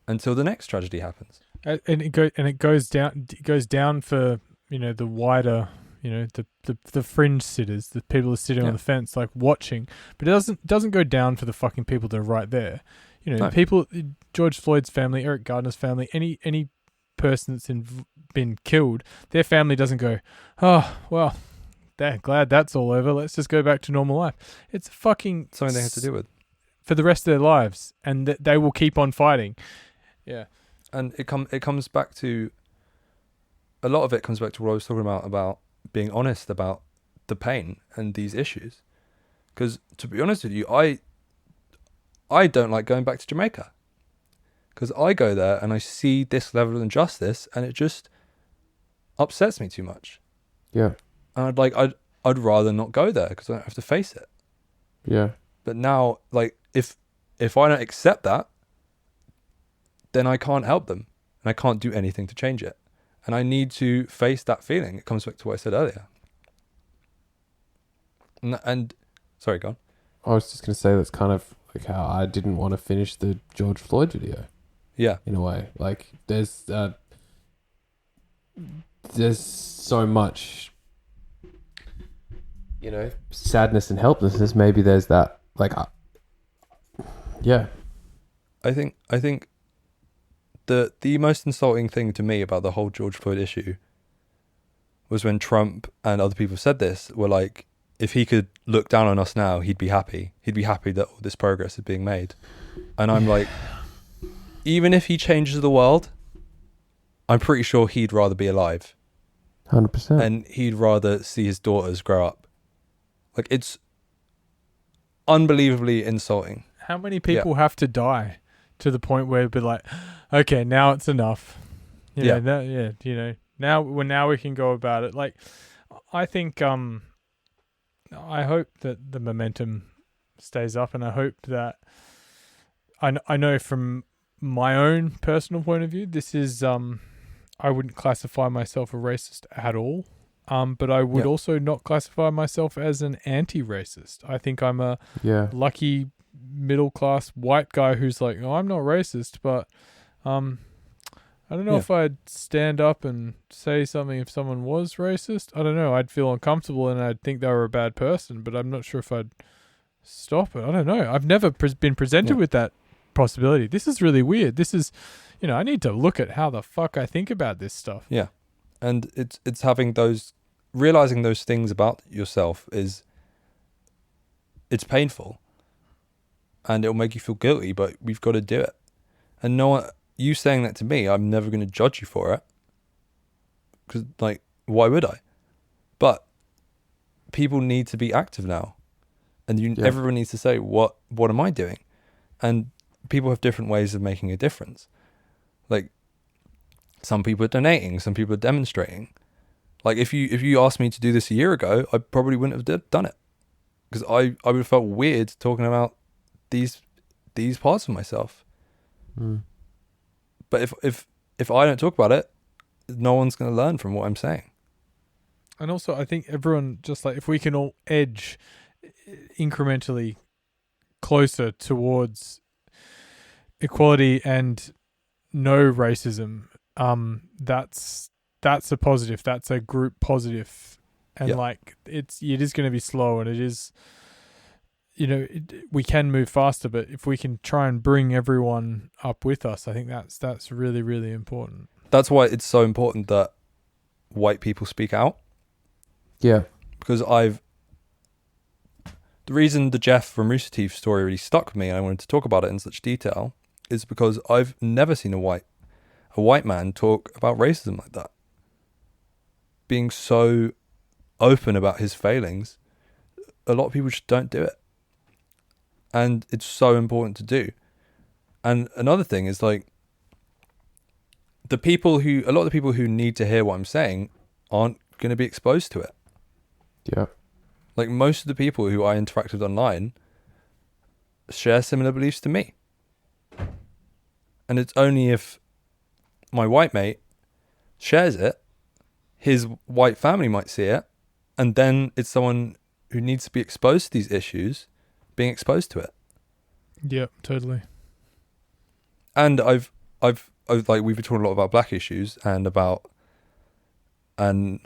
Until the next tragedy happens. And it goes down for, the wider, the fringe sitters, the people who are sitting on the fence, like watching, but it doesn't go down for the fucking people that are right there. No. People, George Floyd's family, Eric Gardner's family, any person that's been killed, their family doesn't go, oh, well, they're glad that's all over. Let's just go back to normal life. It's fucking something they have to deal with for the rest of their lives, and they will keep on fighting. Yeah. And it comes back to, a lot of it comes back to what I was talking about being honest about the pain and these issues. Because to be honest with you, I don't like going back to Jamaica. Because I go there and I see this level of injustice and it just upsets me too much. Yeah. And I'd rather not go there because I don't have to face it. Yeah. But now, like, if I don't accept that, then I can't help them and I can't do anything to change it. And I need to face that feeling. It comes back to what I said earlier. And sorry, go on. I was just going to say that's kind of like how I didn't want to finish the George Floyd video. Yeah. In a way. Like, there's so much, sadness and helplessness. Maybe there's that, like, yeah. I think the most insulting thing to me about the whole George Floyd issue was when Trump and other people said this, were like, if he could look down on us now, he'd be happy. He'd be happy that all this progress is being made. And I'm like, even if he changes the world, I'm pretty sure he'd rather be alive. 100%. And he'd rather see his daughters grow up. Like, it's unbelievably insulting. How many people have to die to the point where it'd be like, okay, now it's enough. Now we can go about it. Like, I think, I hope that the momentum stays up, and I hope that I know from my own personal point of view, this is, I wouldn't classify myself a racist at all. But I would also not classify myself as an anti-racist. I think I'm a lucky middle-class white guy who's like, oh, I'm not racist, but I don't know if I'd stand up and say something if someone was racist. I don't know. I'd feel uncomfortable and I'd think they were a bad person, but I'm not sure if I'd stop it. I don't know. I've never been presented with that possibility. This is really weird. This is, I need to look at how the fuck I think about this stuff. Yeah. And it's having realizing those things about yourself it's painful and it'll make you feel guilty, but we've got to do it. And you saying that to me, I'm never going to judge you for it. Because, like, why would I? But people need to be active now. And everyone needs to say, what am I doing? And people have different ways of making a difference. Like, some people are donating, some people are demonstrating. Like, if you asked me to do this a year ago, I probably wouldn't have done it. Because I would have felt weird talking about these parts of myself. Mm. But if I don't talk about it, no one's going to learn from what I'm saying. And also, I think everyone, just like if we can all edge incrementally closer towards equality and no racism, that's a positive. That's a group positive, and Yeah. like it is going to be slow, and it is, we can move faster, but if we can try and bring everyone up with us, I think that's really, really important. That's why it's so important that white people speak out. Yeah. Because the reason the Jeff from Rooster Teeth story really stuck with me, and I wanted to talk about it in such detail, is because I've never seen a white man talk about racism like that. Being so open about his failings, a lot of people just don't do it. And it's so important to do. And another thing is like, a lot of the people who need to hear what I'm saying aren't going to be exposed to it. Yeah. Like most of the people who I interact with online share similar beliefs to me. And it's only if my white mate shares it, his white family might see it, and then it's someone who needs to be exposed to these issues being exposed to it. Yeah, totally. And I've like, we've been talking a lot about black issues and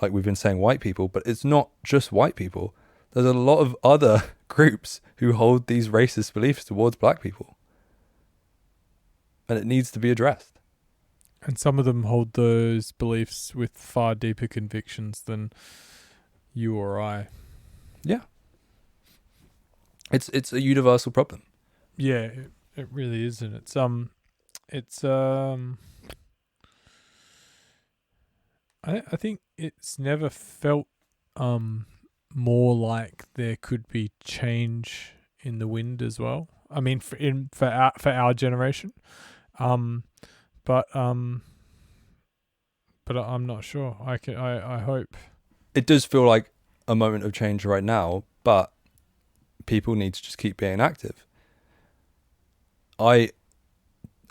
like we've been saying white people, but it's not just white people. There's a lot of other groups who hold these racist beliefs towards black people. And it needs to be addressed. And some of them hold those beliefs with far deeper convictions than you or I. Yeah. It's a universal problem. Yeah, it really is, and I think it's never felt more like there could be change in the wind as well. I mean, for our generation, but I'm not sure. I hope. It does feel like a moment of change right now, but people need to just keep being active. I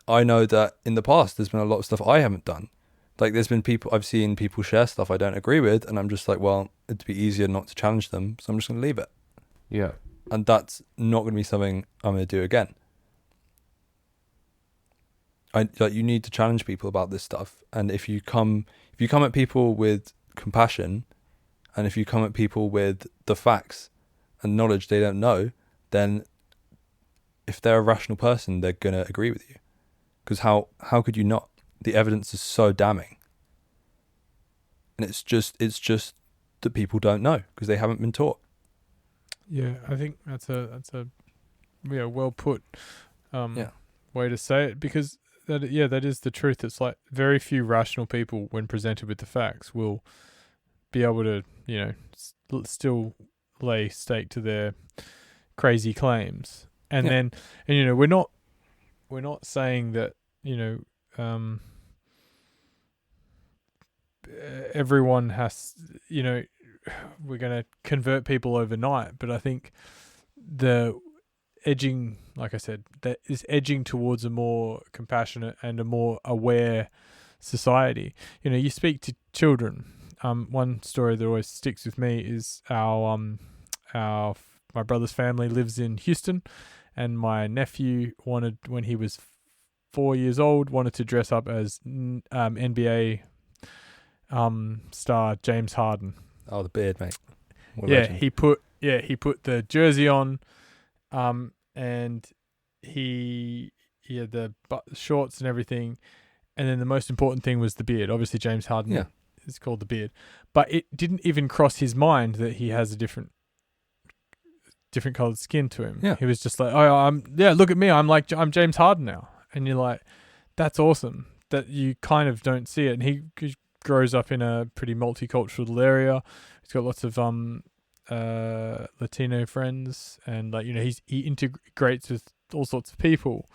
know that in the past there's been a lot of stuff I haven't done. Like I've seen people share stuff I don't agree with, and I'm just like, well, it'd be easier not to challenge them, so I'm just going to leave it. Yeah. And that's not going to be something I'm going to do again. You need to challenge people about this stuff, and if you come at people with compassion, and if you come at people with the facts and knowledge they don't know, then if they're a rational person, they're going to agree with you. Because how could you not? The evidence is so damning. And it's just that people don't know because they haven't been taught. Yeah, I think that's a well put way to say it, because that is the truth. It's like very few rational people, when presented with the facts, will be able to still lay stake to their crazy claims. And we're not saying that everyone has, we're going to convert people overnight, but I think the edging, like I said, that is edging towards a more compassionate and a more aware society. You speak to children. One story that always sticks with me is my brother's family lives in Houston, and my nephew wanted, when he was 4 years old, wanted to dress up as NBA star James Harden. Oh, the beard, mate. He put the jersey on, and he had the shorts and everything, and then the most important thing was the beard. Obviously, James Harden is called the beard, but it didn't even cross his mind that he has a different colored skin to him. Yeah. He was just like, look at me, I'm James Harden now. And you're like, that's awesome that you kind of don't see it. And he grows up in a pretty multicultural area. He's got lots of Latino friends, and he integrates with all sorts of people.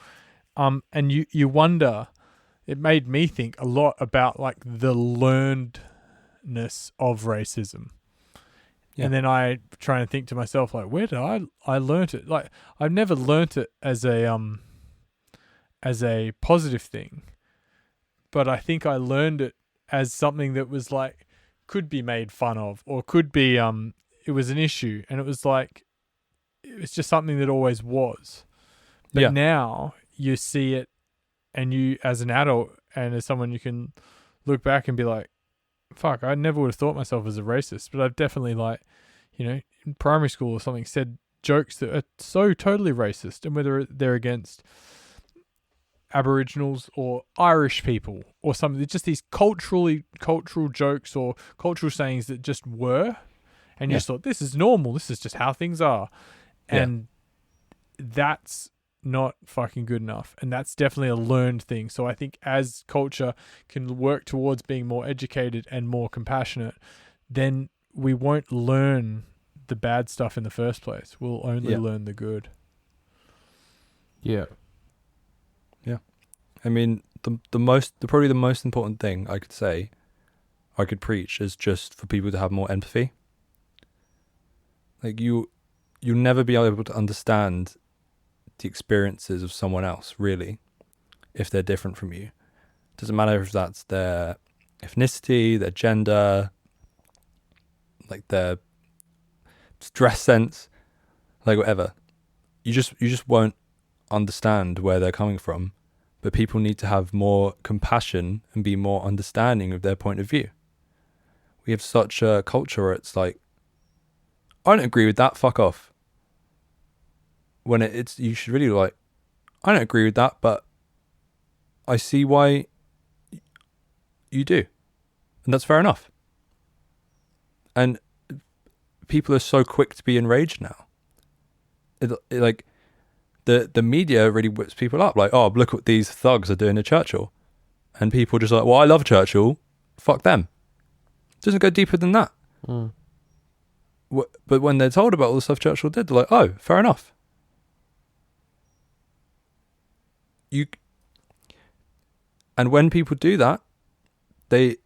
And you wonder, it made me think a lot about like the learnedness of racism. Yeah. And then I try and think to myself, like, where did I learnt it? Like, I've never learnt it as a positive thing, but I think I learned it as something that was like could be made fun of, or could be it was an issue, and it was like it was just something that always was. But Yeah. now you see it, and you, as an adult and as someone, you can look back and be like, fuck, I never would have thought myself as a racist, but I've definitely, like, you know, in primary school or something, said jokes that are so totally racist, and whether they're against Aboriginals or Irish people or something, just these cultural jokes or cultural sayings that just were, and you just thought, this is normal, this is just how things are. And that's not fucking good enough, and that's definitely a learned thing. So I think as culture can work towards being more educated and more compassionate, then we won't learn the bad stuff in the first place. We'll only learn the good. Yeah. I mean, probably the most important thing I could preach is just for people to have more empathy. Like, you'll never be able to understand the experiences of someone else, really, if they're different from you. Doesn't matter if that's their ethnicity, their gender, like their dress sense, like whatever. You just won't understand where they're coming from. But people need to have more compassion and be more understanding of their point of view. We have such a culture where it's like, I don't agree with that, fuck off. When it's you should really like, I don't agree with that, but I see why you do. And that's fair enough. And people are so quick to be enraged now. Like, the media really whips people up. Like, oh, look what these thugs are doing to Churchill. And people just like, well, I love Churchill. Fuck them. It doesn't go deeper than that. Mm. But when they're told about all the stuff Churchill did, they're like, oh, fair enough. And when people do that, they're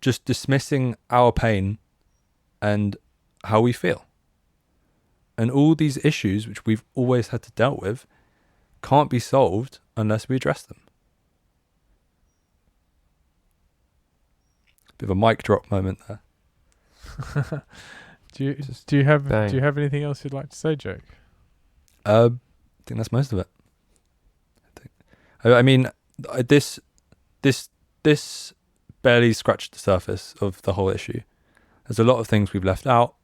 just dismissing our pain and how we feel. And all these issues, which we've always had to deal with, can't be solved unless we address them. Bit of a mic drop moment there. Do you have anything else you'd like to say, Jake? I think that's most of it. I mean, this barely scratched the surface of the whole issue. There's a lot of things we've left out.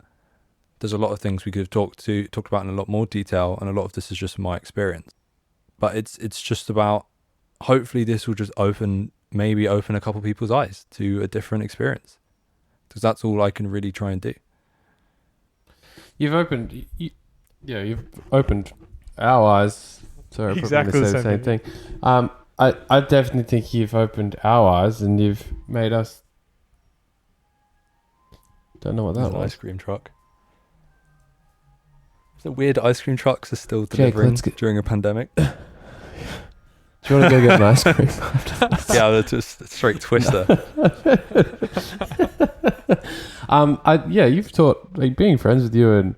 There's a lot of things we could have talked about in a lot more detail, and a lot of this is just my experience. But it's just about, hopefully this will just open a couple people's eyes to a different experience, because that's all I can really try and do. You've opened our eyes. Sorry, Exactly I'm probably going to say the same thing. I definitely think you've opened our eyes, and you've made us. Don't know what that An was. ice cream truck. The weird ice cream trucks are still delivering during a pandemic. Do you want to go get an ice cream? Yeah, they're just a straight twister. You've taught, like, being friends with you and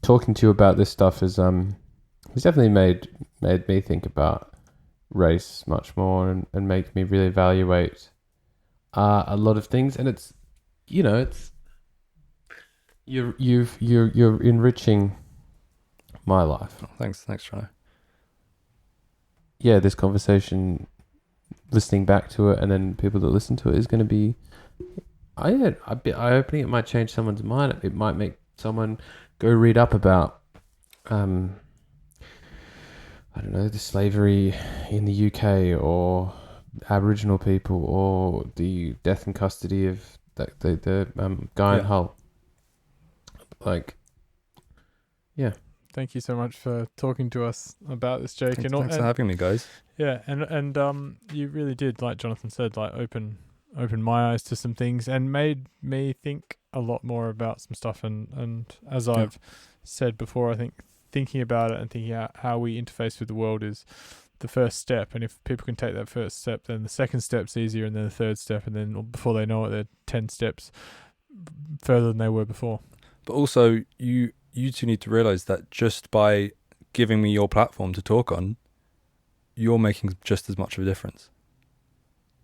talking to you about this stuff has definitely made me think about race much more and make me really evaluate a lot of things. And it's, you're enriching my life. Oh, thanks, Trino. Yeah, this conversation, listening back to it, and then people that listen to it is going to be, eye-opening. It might change someone's mind. It might make someone go read up about, I don't know, the slavery in the UK, or Aboriginal people, or the death in custody of the guy in Hull. Like, yeah. Thank you so much for talking to us about this, Jake. Thanks for having me, guys. Yeah, and you really did, like Jonathan said, like open my eyes to some things and made me think a lot more about some stuff. And as I've said before, I think thinking about it and thinking out how we interface with the world is the first step. And if people can take that first step, then the second step's easier, and then the third step, and then before they know it, they're 10 steps further than they were before. But also, you two need to realize that just by giving me your platform to talk on, you're making just as much of a difference,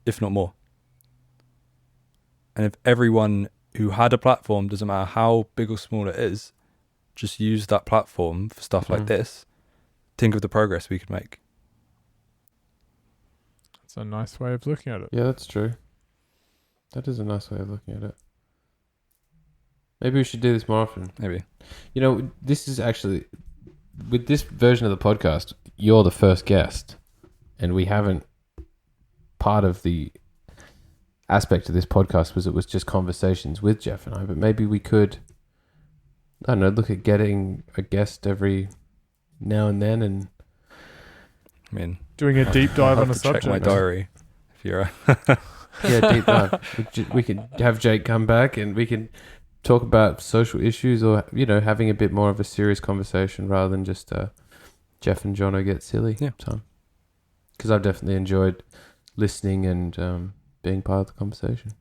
if not more. And if everyone who had a platform, doesn't matter how big or small it is, just use that platform for stuff like this, think of the progress we could make. It's a nice way of looking at it. Yeah, that's true. That is a nice way of looking at it. Maybe we should do this more often. Maybe. You know, this is actually, with this version of the podcast, you're the first guest, and we haven't, part of the aspect of this podcast was it was just conversations with Jeff and I, but maybe we could, I don't know, look at getting a guest every now and then, and I mean, Doing a deep dive on a check subject. my diary. If you're yeah, deep dive. We could have Jake come back and we can talk about social issues, or, you know, having a bit more of a serious conversation rather than just Jeff and Jono get silly. Yeah. Because I've definitely enjoyed listening and being part of the conversation.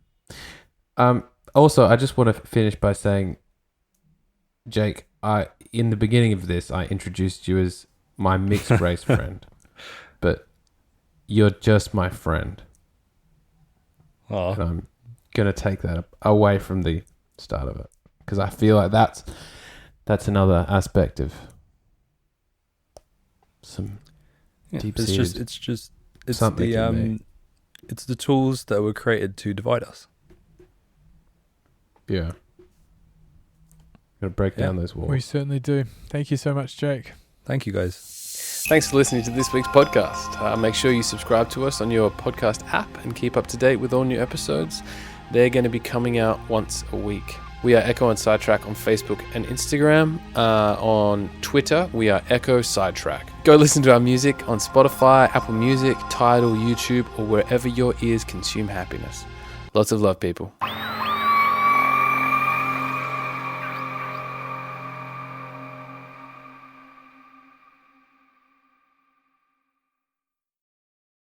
Also, I just want to finish by saying, Jake, in the beginning of this, I introduced you as my mixed race friend, but you're just my friend. And I'm going to take that away from the start of it, because I feel like that's another aspect of some deep seated. It's something the in me. it's the tools that were created to divide us. Yeah. Got to break down those walls. We certainly do. Thank you so much, Jake. Thank you, guys. Thanks for listening to this week's podcast. Make sure you subscribe to us on your podcast app and keep up to date with all new episodes. They're going to be coming out once a week. We are Ekko and Sidetrack on Facebook and Instagram. On Twitter, we are Ekko Sidetrack. Go listen to our music on Spotify, Apple Music, Tidal, YouTube, or wherever your ears consume happiness. Lots of love, people.